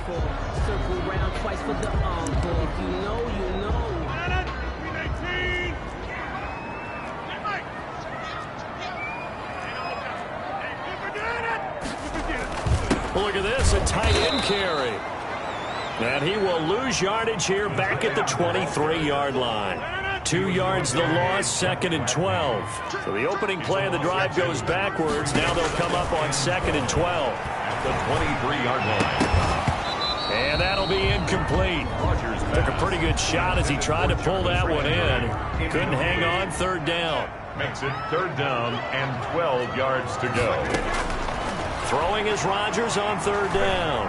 for. Circle round twice for the encore. If you know, you know. Look at this, a tight end carry. And he will lose yardage here back at the 23-yard line. 2 yards the loss, 2nd and 12. So the opening play of the drive goes backwards. Now they'll come up on 2nd and 12. At the 23-yard line. And that'll be incomplete. Took a pretty good shot as he tried to pull that one in. Couldn't hang on, 3rd down. Makes it 3rd down and 12 yards to go. Throwing is Rodgers on 3rd down.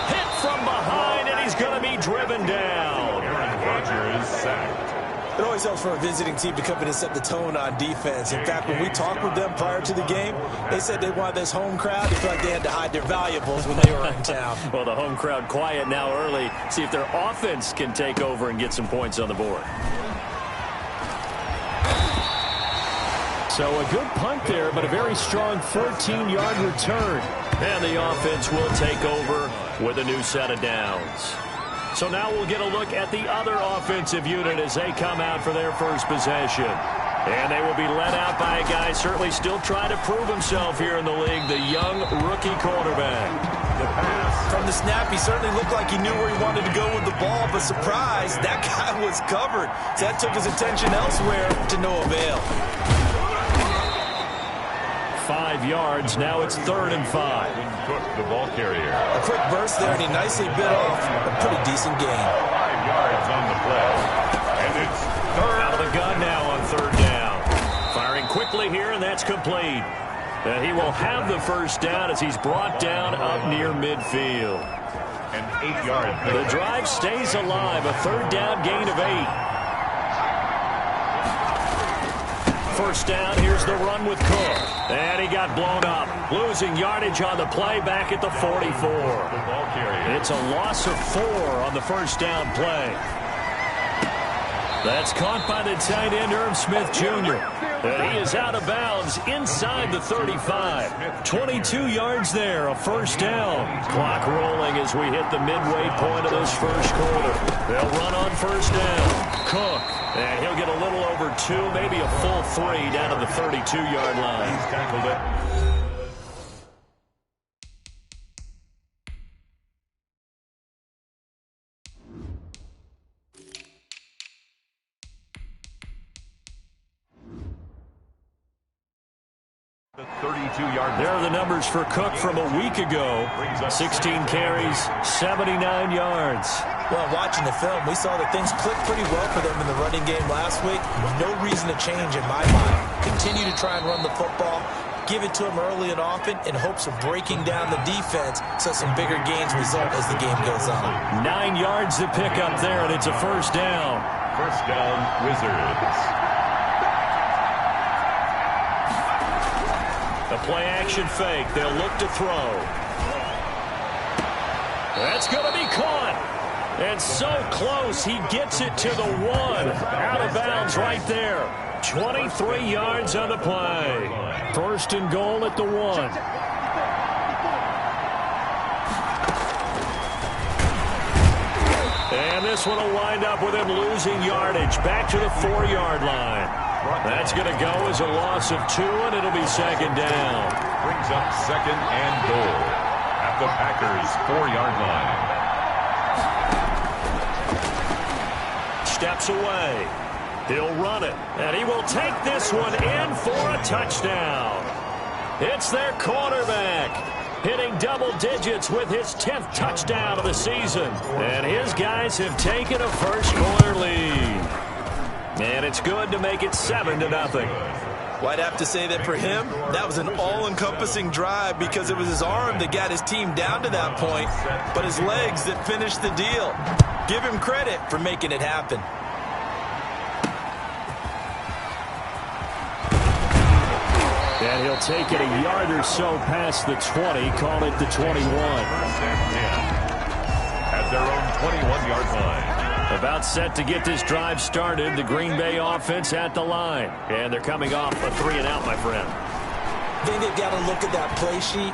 Hit from behind, and he's going to be driven down. Aaron Rodgers sacked. It always helps for a visiting team to come in and set the tone on defense. In fact, when we talked with them prior to the game, they said they wanted this home crowd to feel like they had to hide their valuables when they were in town. Well, the home crowd quiet now early. See if their offense can take over and get some points on the board. So a good punt there, but a very strong 14-yard return. And the offense will take over with a new set of downs. So now we'll get a look at the other offensive unit as they come out for their first possession. And they will be led out by a guy certainly still trying to prove himself here in the league, the young rookie quarterback. The pass. From the snap, he certainly looked like he knew where he wanted to go with the ball, but surprise, that guy was covered. So that took his attention elsewhere to no avail. 5 yards. Now it's 3rd and 5. Cook, the ball carrier. A quick burst there, and he nicely bit off a pretty decent gain. 5 yards on the play. And it's 3rd. Out of the gun now on 3rd down. Firing quickly here, and that's complete. And he will have the first down as he's brought down up near midfield. An 8-yard. The drive stays alive. A 3rd down gain of 8. First down, here's the run with Cook. And he got blown up. Losing yardage on the play back at the 44. The ball carrier. It's a loss of 4 on the first down play. That's caught by the tight end, Irv Smith Jr. And he is out of bounds inside the 35. 22 yards there, a first down. Clock rolling as we hit the midway point of this first quarter. They'll run on first down. Cook. And he'll get a little over 2, maybe a full 3 down to the 32-yard line. He's tackled it. The 32-yard. There are the numbers for Cook from a week ago. 16 carries, 79 yards. Well, watching the film, we saw that things clicked pretty well for them in the running game last week. No reason to change in my mind. Continue to try and run the football, give it to them early and often in hopes of breaking down the defense so some bigger gains result as the game goes on. 9 yards to pick up there, and it's a first down. First down, Wizards. A play-action fake. They'll look to throw. That's going to be caught. And so close, he gets it to the 1. Out of bounds right there. 23 yards on the play. First and goal at the 1. And this one will wind up with him losing yardage back to the 4-yard line. That's going to go as a loss of 2, and it'll be second down. Brings up 2nd and goal at the Packers' 4-yard line. Steps away. He'll run it, and he will take this one in for a touchdown. It's their quarterback, hitting double digits with his 10th touchdown of the season. And his guys have taken a first-quarter lead. And it's good to make it 7-0. Well, I'd have to say that for him, that was an all-encompassing drive because it was his arm that got his team down to that point, but his legs that finished the deal. Give him credit for making it happen. And he'll take it a yard or so past the 20, call it the 21. At their own 21-yard line. About set to get this drive started. The Green Bay offense at the line. And they're coming off a 3-and-out, my friend. I think they've got to look at that play sheet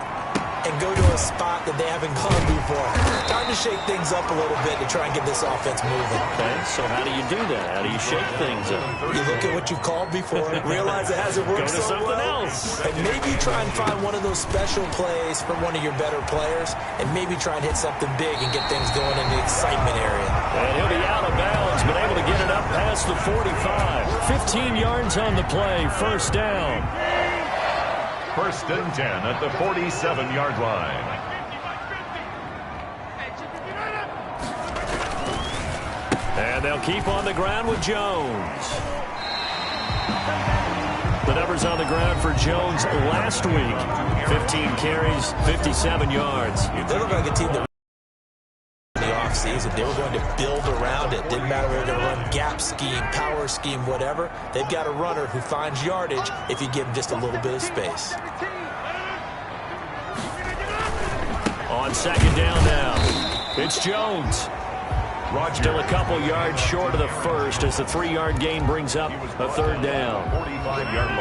and go to a spot that they haven't gone before. Time to shake things up a little bit to try and get this offense moving. Okay, so how do you do that? How do you shake things up? You look at what you've called before, realize it hasn't worked Go to so something well, else. and maybe try and find one of those special plays from one of your better players, and maybe try and hit something big and get things going in the excitement area. And he'll be out of bounds, but able to get it up past the 45. 15 yards on the play, first down. First and 10 at the 47-yard line. And they'll keep on the ground with Jones. The numbers on the ground for Jones last week. 15 carries, 57 yards. They look like a team that in the offseason, they were going to build around it. Didn't matter if they were going to run gap scheme, power scheme, whatever. They've got a runner who finds yardage if you give him just a little bit of space. On second down now, it's Jones. Still a couple yards short of the first as the 3-yard gain brings up a third down.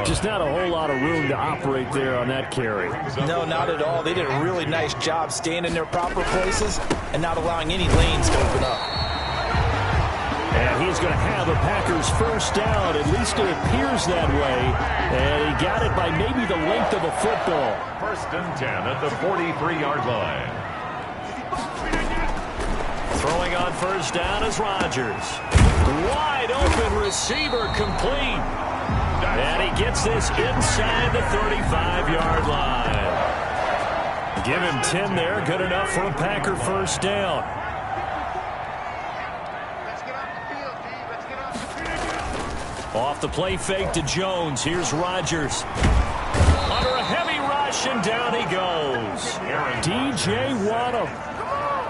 Just not a whole lot of room to operate there on that carry. No, not at all. They did a really nice job staying in their proper places and not allowing any lanes to open up. And he's going to have a Packers first down. At least it appears that way. And he got it by maybe the length of a football. First and 10 at the 43-yard line. Throwing on first down is Rodgers. Wide open receiver complete. And he gets this inside the 35-yard line. Give him 10 there. Good enough for a Packer first down. Off the play fake to Jones. Here's Rodgers. Under a heavy rush, and down he goes. DJ Waddle.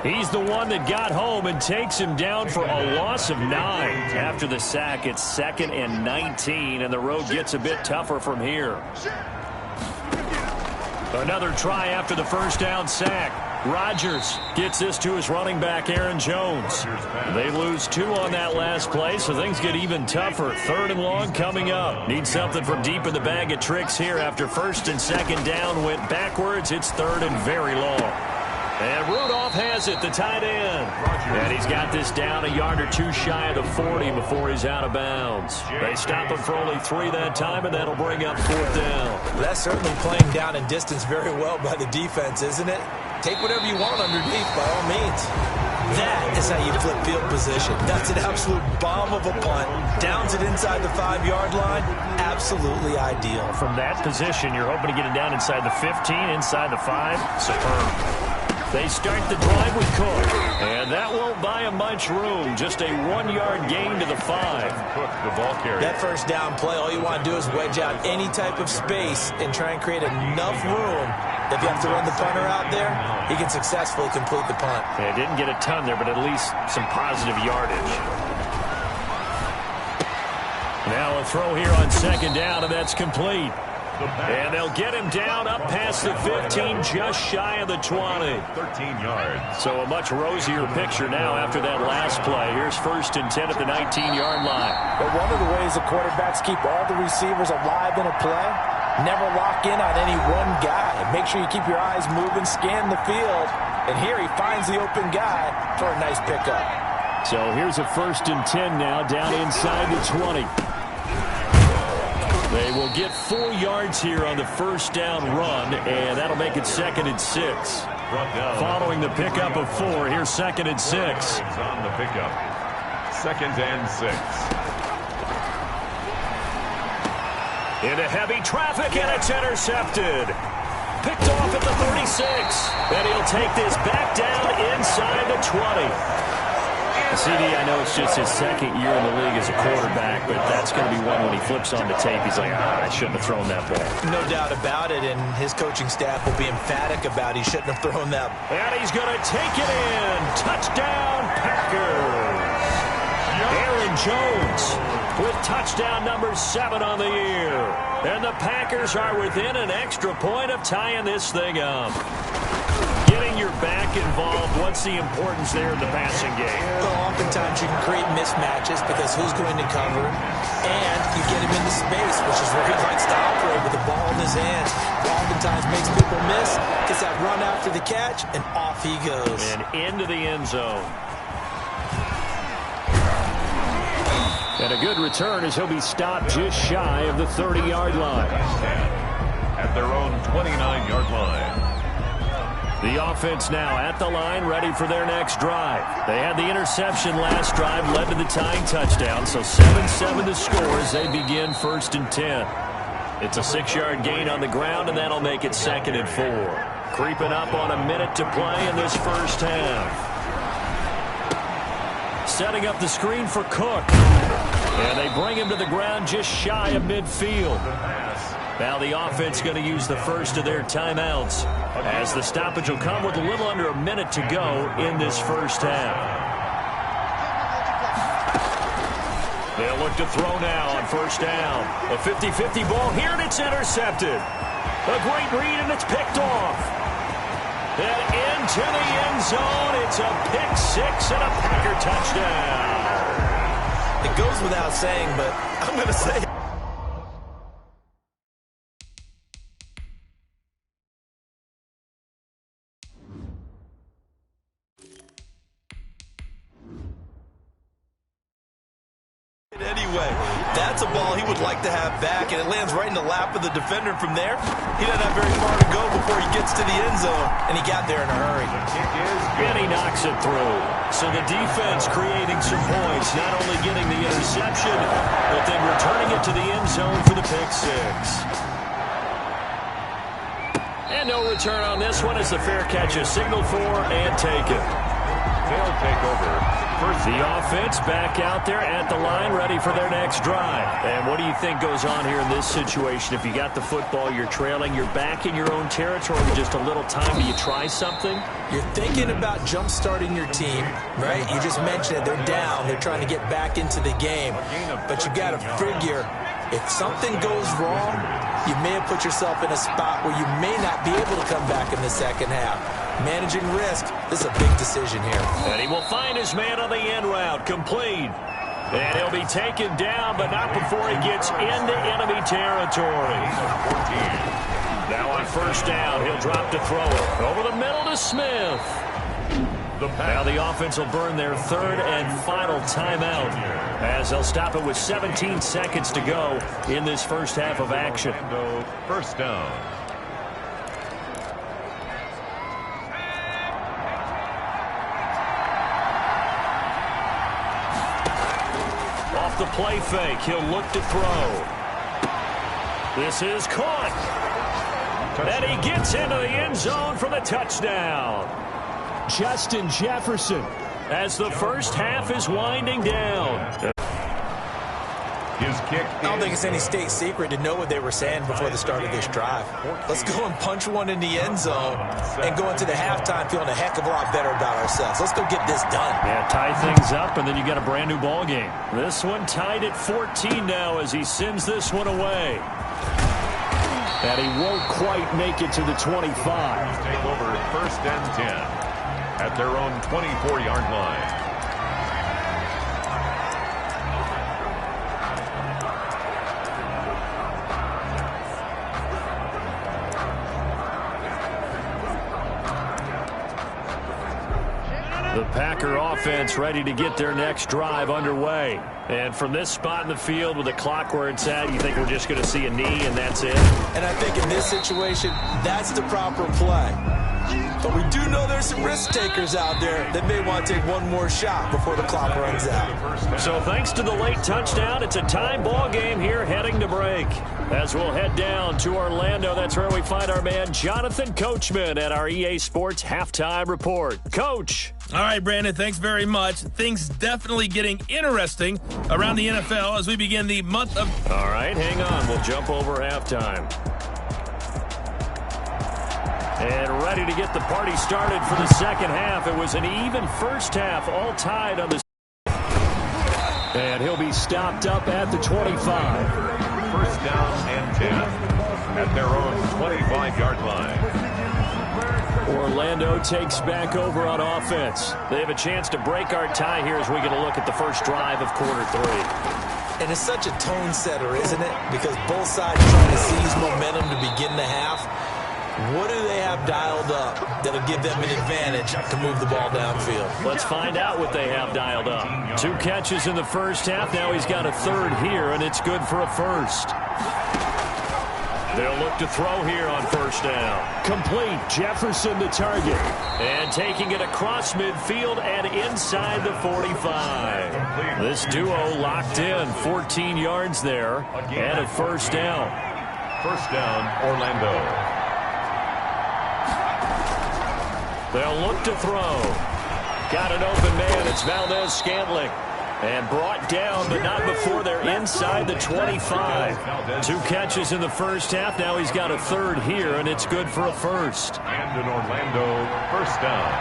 He's the one that got home and takes him down for a loss of 9. After the sack, it's 2nd and 19, and the road gets a bit tougher from here. Another try after the first down sack. Rodgers gets this to his running back, Aaron Jones. They lose 2 on that last play, so things get even tougher. 3rd and long coming up. Need something from deep in the bag of tricks here after first and second down went backwards. It's 3rd and very long. And Rudolph has it, the tight end. And he's got this down a yard or 2 shy of the 40 before he's out of bounds. They stop him for only 3 that time, and that'll bring up 4th down. That's certainly playing down in distance very well by the defense, isn't it? Take whatever you want underneath, by all means. That is how you flip field position. That's an absolute bomb of a punt. Downs it inside the 5-yard line. Absolutely ideal. From that position, you're hoping to get it down inside the 15, inside the 5. Superb. They start the drive with Cook, and that won't buy him much room. Just a 1-yard gain to the 5. Cook, the ball carrier. That first down play, all you want to do is wedge out any type of space and try and create enough room. If you have to run the punter out there, he can successfully complete the punt. They didn't get a ton there, but at least some positive yardage. Now a throw here on second down, and that's complete. And they'll get him down up past the 15, just shy of the 20. 13 yards. So a much rosier picture now after that last play. Here's first and 10 at the 19-yard line. But one of the ways the quarterbacks keep all the receivers alive in a play, never lock in on any one guy. Make sure you keep your eyes moving, scan the field. And here he finds the open guy for a nice pickup. So here's a first and 10 now down inside the 20. They will get 4 yards here on the first down run, and that'll make it 2nd and 6. Following the pickup of 4, here's 2nd and 6. On the pickup. 2nd and 6. Into heavy traffic, and it's intercepted. Picked off at the 36. And he'll take this back down inside the 20. CD, I know it's just his 2nd year in the league as a quarterback, but that's going to be one when he flips on the tape. He's like, I shouldn't have thrown that ball. No doubt about it, and his coaching staff will be emphatic about he shouldn't have thrown that. And he's going to take it in. Touchdown, Packers. Aaron Jones with touchdown number 7 on the year. And the Packers are within an extra point of tying this thing up. Getting your back involved, what's the importance there in the passing game? Well, oftentimes you can create mismatches because who's going to cover, and you get him into space, which is where he likes to operate with the ball in his hands. Ball in oftentimes makes people miss. Gets that run after the catch, and off he goes. And into the end zone. And a good return as he'll be stopped just shy of the 30-yard line. At their own 29-yard line. The offense now at the line, ready for their next drive. They had the interception last drive, led to the tying touchdown, so 7-7 to score as they begin 1st and 10. It's a 6-yard gain on the ground, and that'll make it 2nd and 4. Creeping up on a minute to play in this first half. Setting up the screen for Cook. And they bring him to the ground just shy of midfield. Now the offense going to use the first of their timeouts, as the stoppage will come with a little under a minute to go in this first half. They'll look to throw now on 1st down. A 50-50 ball here, and it's intercepted. A great read, and it's picked off. And into the end zone, it's a pick 6 and a Packer touchdown. It goes without saying, but I'm going to say it. Anyway, that's a ball he would like to have back, and it lands right in the lap of the defender from there. He doesn't have very far to go before he gets to the end zone, and he got there in a hurry. And he knocks it through. So the defense creating some points, not only getting the interception, but then returning it to the end zone for the pick 6. And no return on this one as the fair catch is signaled for and taken. They'll take over. The offense back out there at the line, ready for their next drive. And what do you think goes on here in this situation? If you got the football, you're trailing, you're back in your own territory with just a little time. Do you try something? You're thinking about jump-starting your team, right? You just mentioned it. They're down. They're trying to get back into the game. But you got to figure, if something goes wrong, you may have put yourself in a spot where you may not be able to come back in the second half. Managing risk, this is a big decision here. And he will find his man on the end route, complete. And he'll be taken down, but not before he gets into enemy territory. Now on 1st down, he'll drop to throw it. Over the middle to Smith. Now the offense will burn their 3rd and final timeout, as they'll stop it with 17 seconds to go in this first half of action. 1st down. Off the play fake, he'll look to throw. This is caught. And he gets into the end zone for the touchdown. Justin Jefferson, as the first half is winding down. His kick. I don't think it's any state secret to know what they were saying before the start of this drive. Let's go and punch one in the end zone and go into the halftime feeling a heck of a lot better about ourselves. Let's go get this done. Yeah, tie things up, and then you got a brand new ball game. This one tied at 14 now as he sends this one away. And he won't quite make it to the 25. Take over 1st and 10 at their own 24-yard line. The Packer offense ready to get their next drive underway. And from this spot in the field with the clock where it's at, you think we're just going to see a knee and that's it? And I think in this situation, that's the proper play. But we do know there's some risk takers out there that may want to take one more shot before the clock runs out. So thanks to the late touchdown, it's a time ball game here heading to break. As we'll head down to Orlando, that's where we find our man Jonathan Coachman at our EA Sports Halftime Report. Coach. All right, Brandon, thanks very much. Things definitely getting interesting around the NFL as we begin the month of... All right, hang on. We'll jump over halftime. And ready to get the party started for the second half. It was an even first half, all tied on the... And he'll be stopped up at the 25. 1st down and 10 at their own 25-yard line. Orlando takes back over on offense. They have a chance to break our tie here as we get a look at the first drive of quarter 3. And it's such a tone setter, isn't it? Because both sides trying to seize momentum to begin the half. What do they have dialed up that'll give them an advantage to move the ball downfield? Let's find out what they have dialed up. 2 catches in the first half. Now he's got a third here, and it's good for a first. They'll look to throw here on first down. Complete. Jefferson the target. And taking it across midfield and inside the 45. This duo locked in. 14 yards there and a first down. First down, Orlando. They'll look to throw. Got an open man. It's Valdez-Scantling. And brought down, but not before they're inside the 25. 2 catches in the first half. Now he's got a third here, and it's good for a first. And an Orlando first down.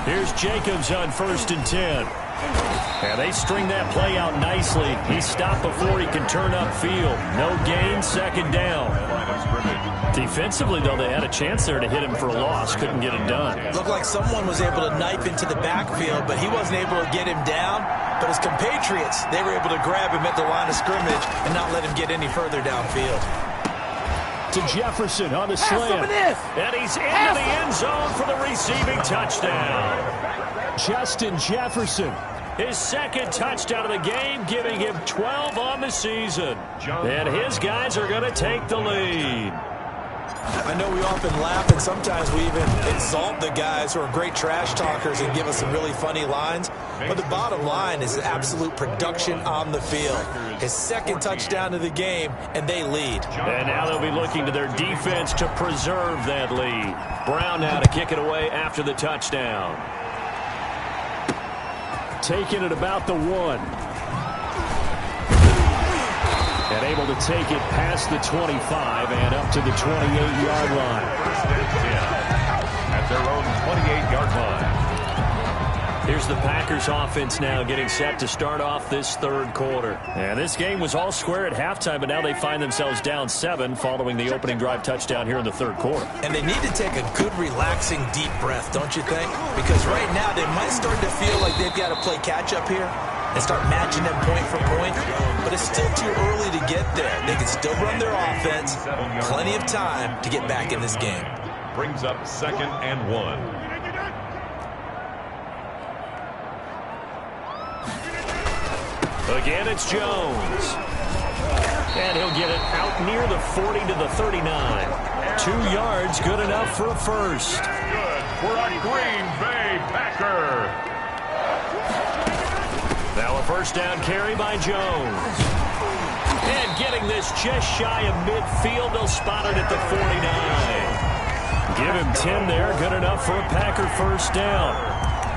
Here's Jacobs on 1st and 10. And they string that play out nicely. He stopped before he can turn upfield. No gain, second down. Defensively, though, they had a chance there to hit him for a loss. Couldn't get it done. Looked like someone was able to knife into the backfield, but he wasn't able to get him down. But his compatriots, they were able to grab him at the line of scrimmage and not let him get any further downfield. To Jefferson on the slant. And he's into the end zone for the receiving touchdown. Justin Jefferson. His second touchdown of the game, giving him 12 on the season. And his guys are going to take the lead. I know we often laugh, and sometimes we even exalt the guys who are great trash talkers and give us some really funny lines. But the bottom line is absolute production on the field. His second touchdown of the game, and they lead. And now they'll be looking to their defense to preserve that lead. Brown now to kick it away after the touchdown. Taking it about the 1. And able to take it past the 25 and up to the 28-yard line. First and 10 at their own 28-yard line. Here's the Packers offense now getting set to start off this third quarter. And this game was all square at halftime, but now they find themselves down 7 following the opening drive touchdown here in the third quarter. And they need to take a good, relaxing, deep breath, don't you think? Because right now they might start to feel like they've got to play catch-up here and start matching them point for point. But it's still too early to get there. They can still run their offense. Plenty of time to get back in this game. Brings up 2nd and 1. Again, it's Jones. And he'll get it out near the 40 to the 39. 2 yards, good enough for a first. Good for a Green Bay Packer. Now a first down carry by Jones. And getting this just shy of midfield, they'll spot it at the 49. Give him 10 there, good enough for a Packer first down.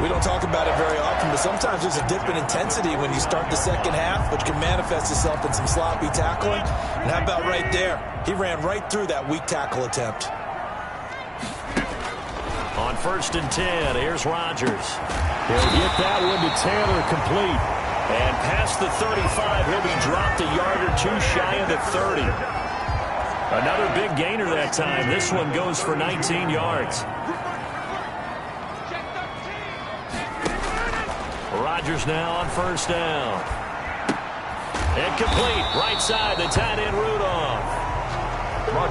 We don't talk about it very often, but sometimes there's a dip in intensity when you start the second half, which can manifest itself in some sloppy tackling. And how about right there? He ran right through that weak tackle attempt. On 1st and 10, here's Rodgers. He'll get that one to Taylor, complete. And past the 35, he'll be dropped a yard or 2 shy of the 30. Another big gainer that time. This one goes for 19 yards. Rodgers now on first down. Incomplete. Right side, the tight end Rudolph.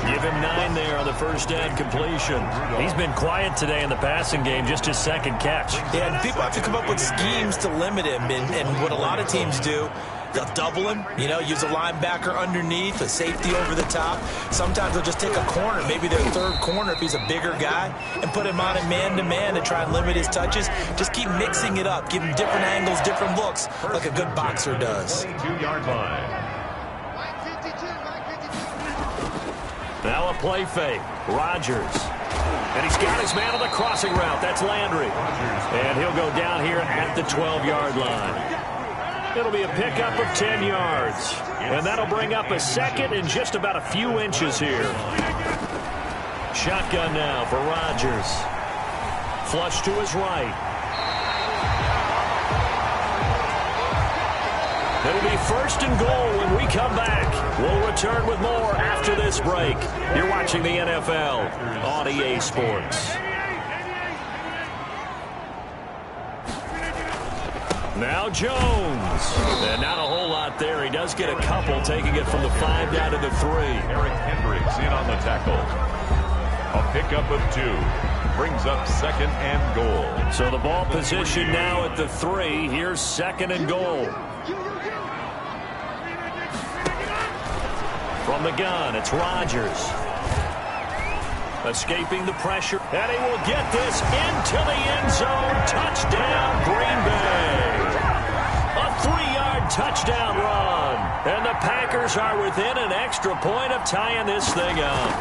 Give him 9 there on the first down completion. He's been quiet today in the passing game, just his second catch. Yeah, and people have to come up with schemes to limit him, and what a lot of teams do, they'll double him, use a linebacker underneath, a safety over the top. Sometimes they'll just take a corner, maybe their third corner if he's a bigger guy, and put him on a man-to-man and try and limit his touches. Just keep mixing it up, give him different angles, different looks, like a good boxer does. 22-yard line. Now a play fake. Rodgers. And he's got his man on the crossing route. That's Landry. And he'll go down here at the 12-yard line. It'll be a pickup of 10 yards. And that'll bring up a second and just about a few inches here. Shotgun now for Rodgers. Flush to his right. It'll be 1st and goal when we come back. We'll return with more after this break. You're watching the NFL on EA Sports. Now Jones. And not a whole lot there. He does get a couple, taking it from the 5 down to the 3. Eric Hendricks in on the tackle. A pickup of 2. Brings up 2nd and goal. So the ball position now at the 3. Here's 2nd and goal. From the gun, it's Rodgers. Escaping the pressure. And he will get this into the end zone. Touchdown, Green Bay. A 3-yard touchdown run. And the Packers are within an extra point of tying this thing up.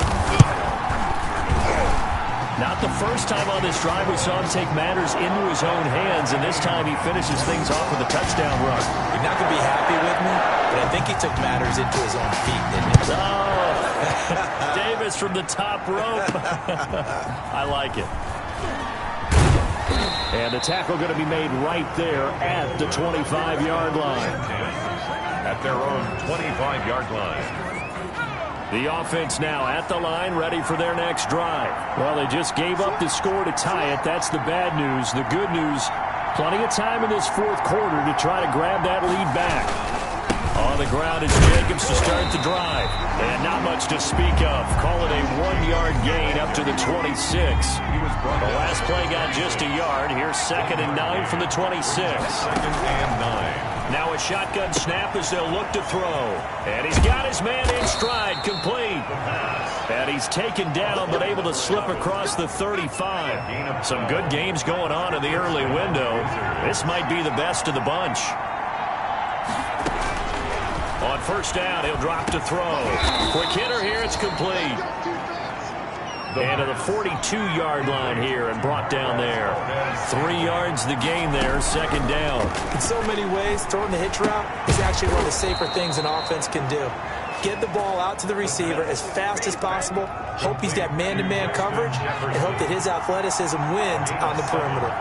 Not the first time on this drive we saw him take matters into his own hands, and this time he finishes things off with a touchdown run. You're not going to be happy with me, but I think he took matters into his own feet, didn't he? Oh, Davis from the top rope. I like it. And the tackle going to be made right there at the 25-yard line. At their own 25-yard line. The offense now at the line, ready for their next drive. Well, they just gave up the score to tie it. That's the bad news. The good news, plenty of time in this 4th quarter to try to grab that lead back. On the ground is Jacobs to start the drive. And not much to speak of. Call it a 1-yard gain up to the 26. The last play got just a yard. Here's 2nd and 9 from the 26. 2nd and 9. Now a shotgun snap as they'll look to throw. And he's got his man in stride, complete. And he's taken down but able to slip across the 35. Some good games going on in the early window. This might be the best of the bunch. On 1st down, he'll drop to throw. Quick hitter here, it's complete. And to the 42-yard line here and brought down there. 3 yards the gain there, 2nd down. In so many ways, throwing the hitch route is actually one of the safer things an offense can do. Get the ball out to the receiver as fast as possible, hope he's got man-to-man coverage, and hope that his athleticism wins on the perimeter.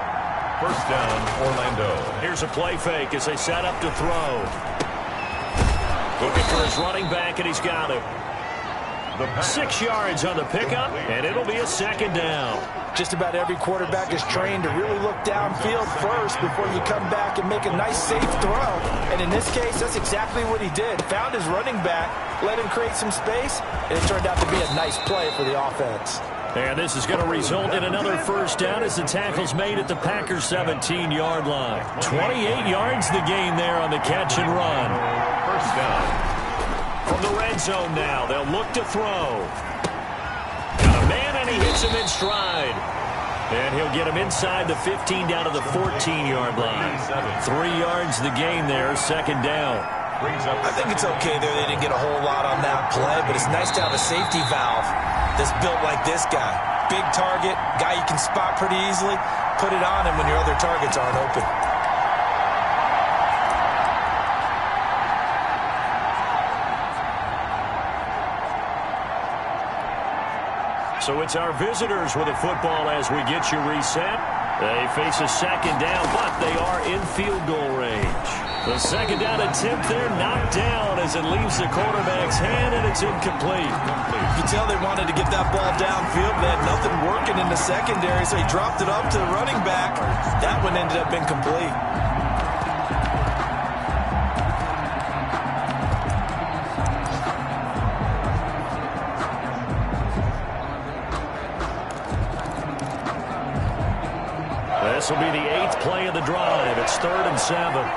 1st down, Orlando. Here's a play fake as they set up to throw. Looking for his running back, and he's got him. 6 yards on the pickup, and it'll be a 2nd down. Just about every quarterback is trained to really look downfield first before you come back and make a nice, safe throw. And in this case, that's exactly what he did. Found his running back, let him create some space, and it turned out to be a nice play for the offense. And this is going to result in another 1st down as the tackle's made at the Packers' 17-yard line. 28 yards the gain there on the catch and run. 1st down. From the red zone now, they'll look to throw. Got a man, and he hits him in stride. And he'll get him inside the 15 down to the 14-yard line. 3 yards the gain there, 2nd down. I think it's okay there. They didn't get a whole lot on that play, but it's nice to have a safety valve that's built like this guy. Big target, guy you can spot pretty easily. Put it on him when your other targets aren't open. So it's our visitors with the football as we get you reset. They face a 2nd down, but they are in field goal range. The 2nd down attempt there knocked down as it leaves the quarterback's hand, and it's incomplete. You can tell they wanted to get that ball downfield, but they had nothing working in the secondary, so he dropped it up to the running back. That one ended up incomplete. This will be the 8th play of the drive. It's 3rd and 7.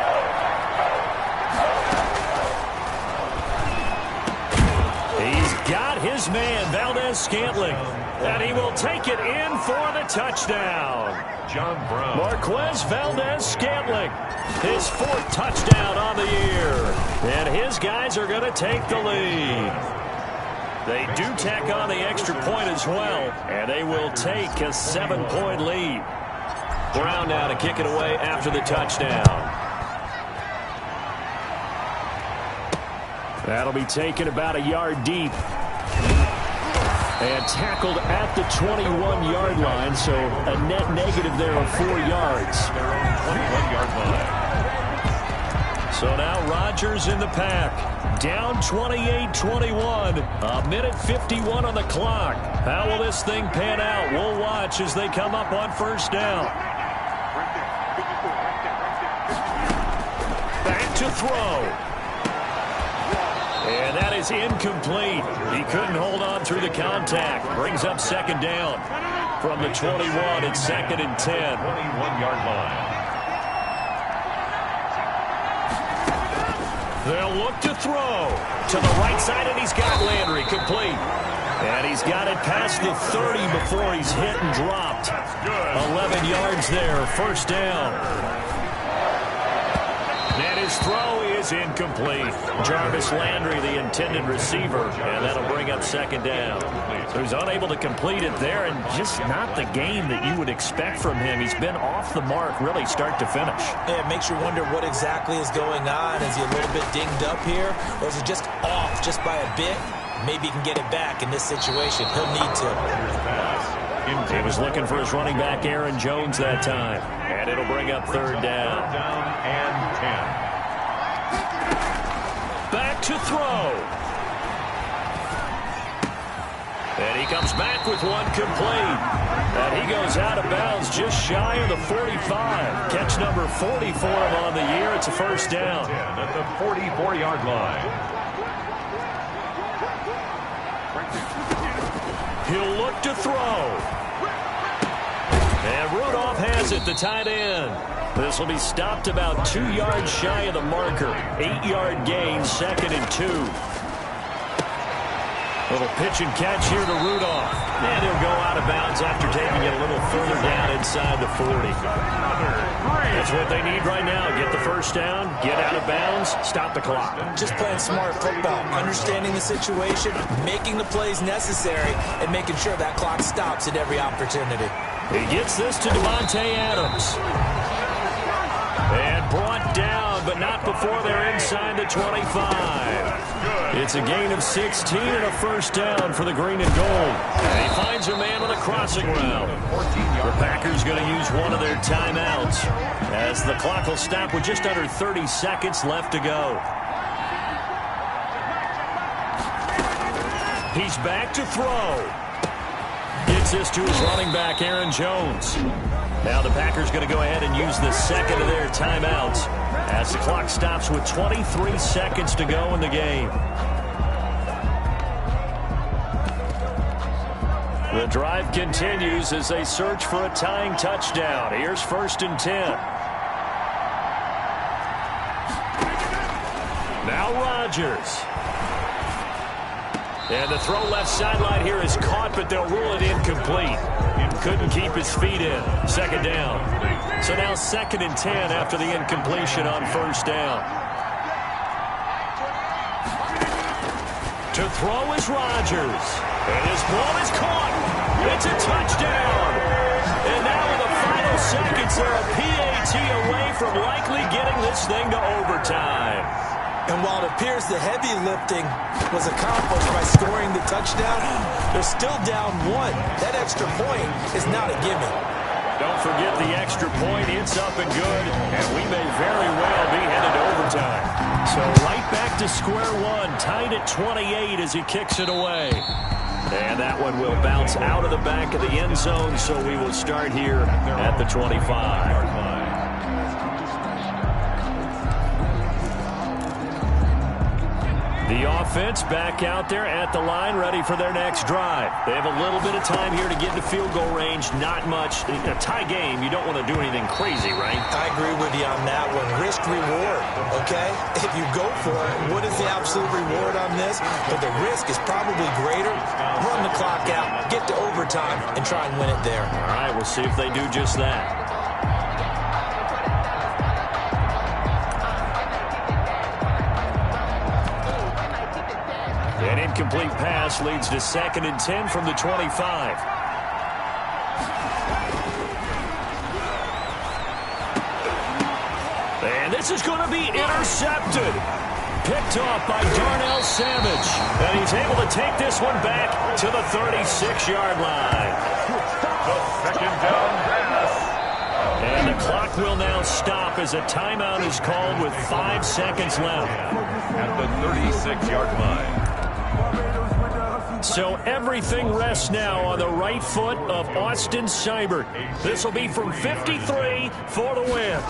He's got his man, Valdez-Scantling, and he will take it in for the touchdown. John Brown. Marquez Valdez-Scantling, his 4th touchdown on the year. And his guys are going to take the lead. They do tack on the extra point as well, and they will take a 7-point lead. Brown now to kick it away after the touchdown. That'll be taken about a yard deep. And tackled at the 21-yard line, so a net negative there of 4 yards. Their own 21-yard line. So now Rodgers in the pack. Down 28-21. A minute 51 on the clock. How will this thing pan out? We'll watch as they come up on 1st down. to throw. And that is incomplete. He couldn't hold on through the contact. Brings up second down from the 21. It's 2nd and 10. 21-yard line. They'll look to throw to the right side, and he's got Landry complete. And he's got it past the 30 before he's hit and dropped. 11 yards there, first down. And his throw is incomplete. Jarvis Landry, the intended receiver, and that'll bring up second down. So he's unable to complete it there, and just not the game that you would expect from him. He's been off the mark, really, start to finish. Yeah, it makes you wonder what exactly is going on. Is he a little bit dinged up here, or is he just off just by a bit? Maybe he can get it back in this situation. He'll need to. He was looking for his running back, Aaron Jones, that time. And it'll bring up third down. Down and 10. Back to throw. And he comes back with one complete. And he goes out of bounds just shy of the 45. Catch number 40 for him on the year. It's a first down. At the 44-yard line. He'll look to throw. And Rudolph has it, the tight end. This will be stopped about 2 yards shy of the marker. 8-yard gain, 2nd and 2. Little pitch and catch here to Rudolph. And he'll go out of bounds after taking it a little further down inside the 40. That's what they need right now. Get the first down, get out of bounds, stop the clock. Just playing smart football, understanding the situation, making the plays necessary, and making sure that clock stops at every opportunity. He gets this to Devontae Adams. And brought down, but not before they're inside the 25. It's a gain of 16 and a first down for the green and gold. And he finds a man on the crossing route. The Packers going to use one of their timeouts as the clock will stop with just under 30 seconds left to go. He's back to throw. Gets this to his running back, Aaron Jones. Now the Packers going to go ahead and use the second of their timeouts as the clock stops with 23 seconds to go in the game. The drive continues as they search for a tying touchdown. Here's 1st and 10. Now Rodgers. And the throw left sideline here is caught, but they'll rule it incomplete. Couldn't keep his feet in. Second down. So now 2nd and 10 after the incompletion on first down. To throw is Rodgers. And his ball is caught. It's a touchdown. And now in the final seconds, they're a PAT away from likely getting this thing to overtime. And while it appears the heavy lifting was accomplished by scoring the touchdown, they're still down 1. That extra point is not a gimme. Don't forget the extra point. It's up and good, and we may very well be headed to overtime. So right back to square one, tied at 28 as he kicks it away. And that one will bounce out of the back of the end zone, so we will start here at the 25. The offense back out there at the line, ready for their next drive. They have a little bit of time here to get into field goal range. Not much. A tie game, you don't want to do anything crazy, right? I agree with you on that one. Risk reward, okay? If you go for it, what is the absolute reward on this? But the risk is probably greater. Run the clock out, get to overtime, and try and win it there. All right, we'll see if they do just that. An incomplete pass leads to 2nd and 10 from the 25. And this is going to be intercepted. Picked off by Darnell Savage. And he's able to take this one back to the 36-yard line. The 2nd down pass. And the clock will now stop as a timeout is called with 5 seconds left. At the 36-yard line. So everything rests now on the right foot of Austin Seibert. This will be from 53 for the win.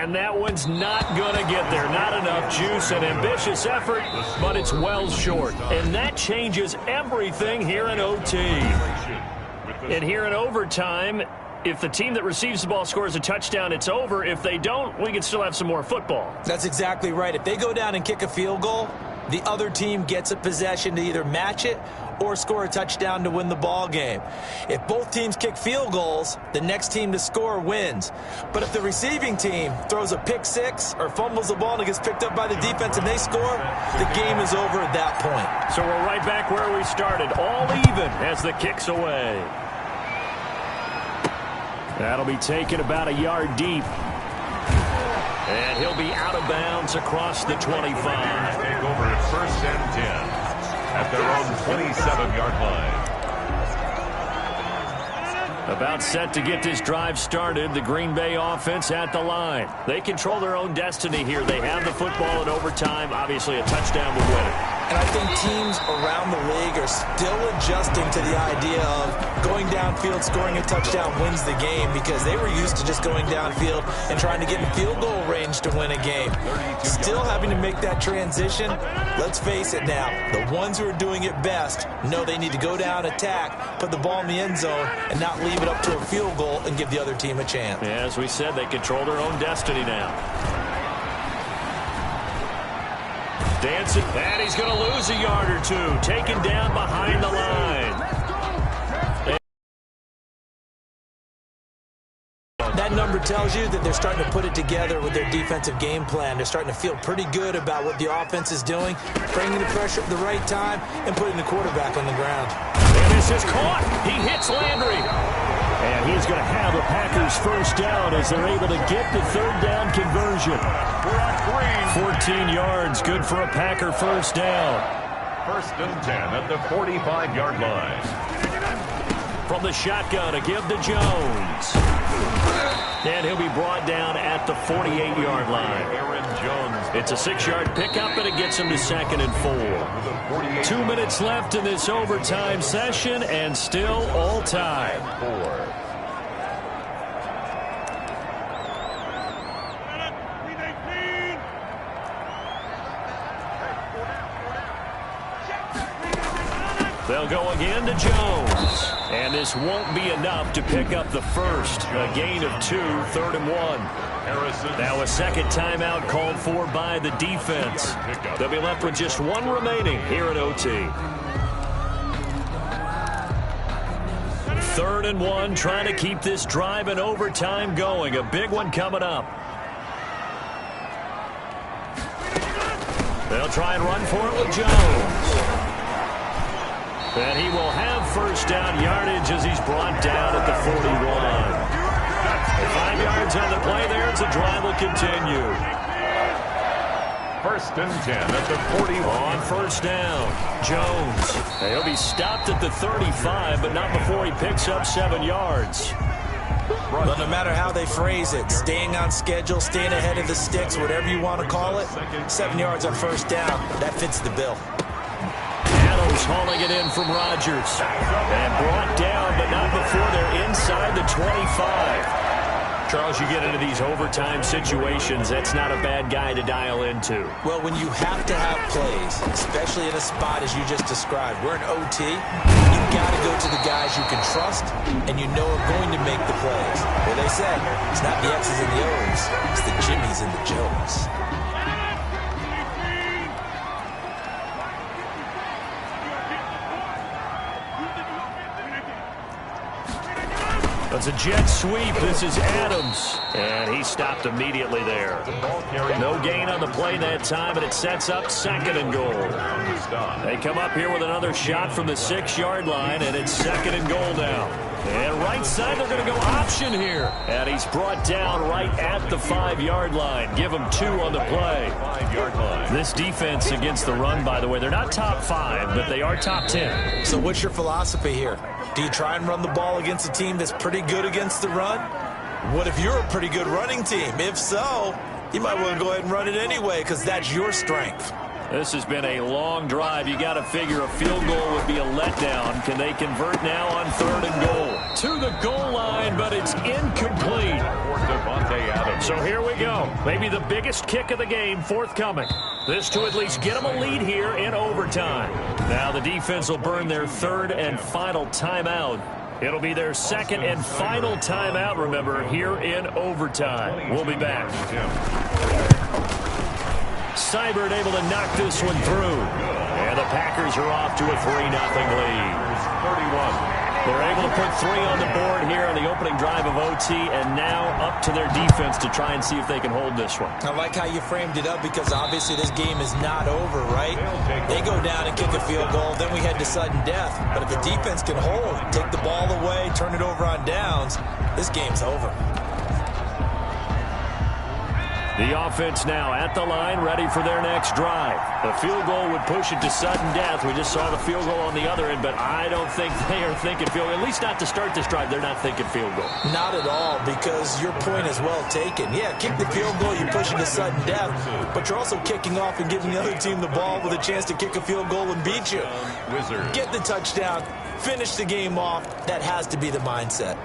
And that one's not going to get there. Not enough juice. An ambitious effort, but it's well short. And that changes everything here in OT. And here in overtime, if the team that receives the ball scores a touchdown, it's over. If they don't, we can still have some more football. That's exactly right. If they go down and kick a field goal, the other team gets a possession to either match it or score a touchdown to win the ball game. If both teams kick field goals, the next team to score wins. But if the receiving team throws a pick six or fumbles the ball and it gets picked up by the defense and they score, the game is over at that point. So we're right back where we started, all even as the kick's away. That'll be taken about a yard deep. And he'll be out of bounds across the 25. Take over at 1st and 10 at their own 27-yard line. About set to get this drive started, the Green Bay offense at the line. They control their own destiny here. They have the football in overtime. Obviously, a touchdown would win it. And I think teams around the league are still adjusting to the idea of going downfield, scoring a touchdown wins the game, because they were used to just going downfield and trying to get in field goal range to win a game. Still having to make that transition. Let's face it now, the ones who are doing it best know they need to go down, attack, put the ball in the end zone, and not leave it up to a field goal and give the other team a chance. Yeah, as we said, they control their own destiny now. Dancing, and he's going to lose a yard or two. Taken down behind the line. That number tells you that they're starting to put it together with their defensive game plan. They're starting to feel pretty good about what the offense is doing, bringing the pressure at the right time, and putting the quarterback on the ground. And this is caught. He hits Landry. And he's going to have the Packers first down as they're able to get the third down conversion. 14 yards, good for a Packer first down. 1st and 10 at the 45-yard line. From the shotgun, a give to Jones. And he'll be brought down at the 48-yard line. Aaron Jones. It's a 6-yard pickup, and it gets him to 2nd and 4. 2 minutes left in this overtime session, and still all tied. 4. They'll go again to Jones. And this won't be enough to pick up the first. A gain of 2, 3rd and 1. Harrison. Now a second timeout called for by the defense. They'll be left with just one remaining here at OT. 3rd and 1, trying to keep this drive in overtime going. A big one coming up. They'll try and run for it with Jones. And he will have first down yardage as he's brought down at the 41. 5 yards on the play there as the drive will continue. 1st and 10 at the 41. On first down, Jones. He'll be stopped at the 35, but not before he picks up 7 yards. But no matter how they phrase it, staying on schedule, staying ahead of the sticks, whatever you want to call it, 7 yards on first down, that fits the bill. Hauling it in from Rodgers. And brought down, but not before they're inside the 25. Charles, you get into these overtime situations, that's not a bad guy to dial into. Well, when you have to have plays, especially in a spot as you just described, we're in OT, you've got to go to the guys you can trust and you know are going to make the plays. Well, they say it's not the X's and the O's, it's the Jimmys and the Joes. It's a jet sweep. This is Adams. And he stopped immediately there. No gain on the play that time, and it sets up 2nd and goal. They come up here with another shot from the 6-yard line, and it's 2nd and goal now. And right side, they're going to go option here. And he's brought down right at the 5-yard line. Give him 2 on the play. 5-yard line. This defense against the run, by the way, they're not top 5, but they are top 10. So what's your philosophy here? Do you try and run the ball against a team that's pretty good against the run? What if you're a pretty good running team? If so, you might want to go ahead and run it anyway because that's your strength. This has been a long drive. You got to figure a field goal would be a letdown. Can they convert now on 3rd and goal? To the goal line, but it's incomplete. So here we go. Maybe the biggest kick of the game forthcoming. This to at least get them a lead here in overtime. Now the defense will burn their 3rd and final timeout. It'll be their 2nd and final timeout, remember, here in overtime. We'll be back. Seibert able to knock this one through. And the Packers are off to a 3-0 lead. 31. They're able to put 3 on the board here on the opening drive of OT, and now up to their defense to try and see if they can hold this one. I like how you framed it up because obviously this game is not over, right? They go down and kick a field goal, then we head to sudden death. But if the defense can hold, take the ball away, turn it over on downs, this game's over. The offense now at the line, ready for their next drive. The field goal would push it to sudden death. We just saw the field goal on the other end, but I don't think they are thinking field goal. At least not to start this drive. They're not thinking field goal. Not at all, because your point is well taken. Yeah, kick the field goal, you push it to sudden death, but you're also kicking off and giving the other team the ball with a chance to kick a field goal and beat you. Get the touchdown, finish the game off. That has to be the mindset.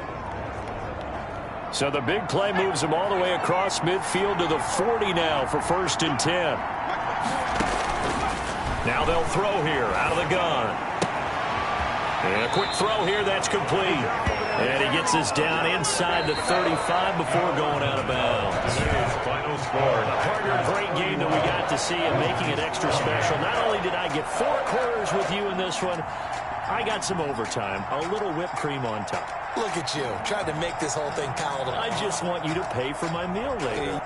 So the big play moves them all the way across midfield to the 40 now for 1st and 10. Now they'll throw here out of the gun. And a quick throw here, that's complete. And he gets us down inside the 35 before going out of bounds. Final score. Partner, great game that we got to see and making it extra special. Not only did I get 4 quarters with you in this one, I got some overtime, a little whipped cream on top. Look at you, trying to make this whole thing palatable. I just want you to pay for my meal later.